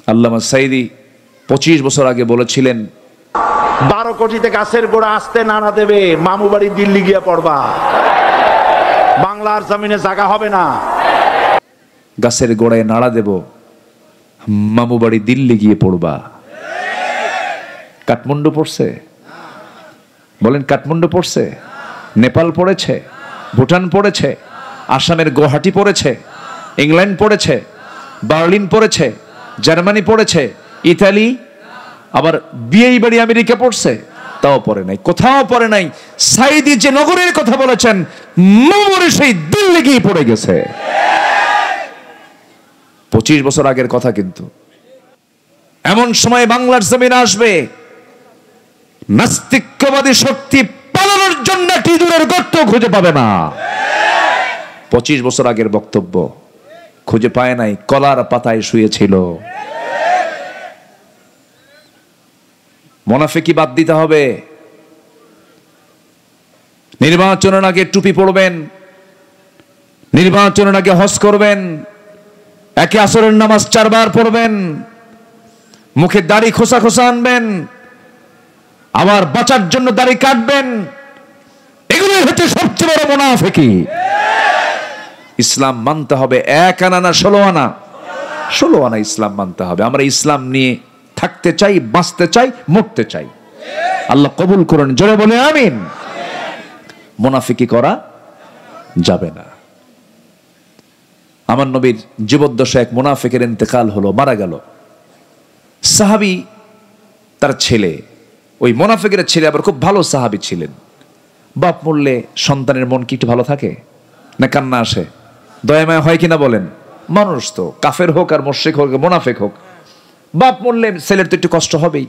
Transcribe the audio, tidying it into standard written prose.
আল্লামা সাঈদী 25 বছর আগে বলেছিলেন, 12 কোটিতে গাছের গোড়া আসতে নাড়া দেবে, মামু বাড়ি দিল্লি গিয়ে পড়বা, বাংলার জমিনে জায়গা হবে না। গাছের গোড়ায় নাড়া দেব, মামু বাড়ি দিল্লি গিয়ে পড়বা। কাঠমান্ডু পড়ছে? বলেন কাঠমান্ডু পড়ছে? নেপাল পড়েছে, ভুটান পড়েছে, আসামের গুয়াহাটি পড়েছে, ইংল্যান্ড পড়েছে, বার্লিন পড়েছে, জার্মানি পড়েছে, ইতালি, আবার বিয়ে বাড়ি আমেরিকা পড়ছে, তাও পড়ে নাই, কোথাও পড়ে নাই। সাঈদী যে নগরের কথা বলেছেন, মামুরে সেই দিল্লি গিয়ে পড়ে গেছে। 25 বছর আগের কথা। কিন্তু এমন সময় বাংলার জমিনে আসবে, নাস্তিক্যবাদী শক্তি পালানোর জন্য টিদুরের গর্ত খুঁজে পাবে না। 25 বছর আগের বক্তব্য খুঁজে পায় নাই, কলার পাতায় শুয়েছিল। মুনাফিকি বাদ দিতে হবে। নির্বাচনের আগে টুপি পরবেন, নির্বাচনের আগে হজ করবেন, একে আসরের নামাজ 4 বার পড়বেন, মুখে দাড়ি খোসা খোসা আনবেন, আবার বাঁচার জন্য দাড়ি কাটবেন। এগুলো হচ্ছে সবচেয়ে বড় মুনাফিকি। ইসলাম মানতে হবে 1 আনা না 16 আনা, 16 আনা ইসলাম মানতে হবে। আমরা ইসলাম নিয়ে থাকতে চাই, বাঁচতে চাই, মরতে চাই। আল্লাহ কবুল করুন, জোরে বলে আমিন। মুনাফিকি করা যাবে না। আমার নবীর জীবদ্দশায় এক মুনাফিকের ইন্তেকাল হলো, মারা গেল। সাহাবী তার ছেলে, ওই মুনাফিকের ছেলে আবার খুব ভালো সাহাবী ছিলেন। বাপ মরলে সন্তানের মন কি একটু ভালো থাকে না? কান্না আসে, দয়াময় হয় কিনা বলেন? মানুষ তো কাফের হোক আর মুশরিক হোক মুনাফিক হোক, বাপ মরলে ছেলের তো একটু কষ্ট হবেই।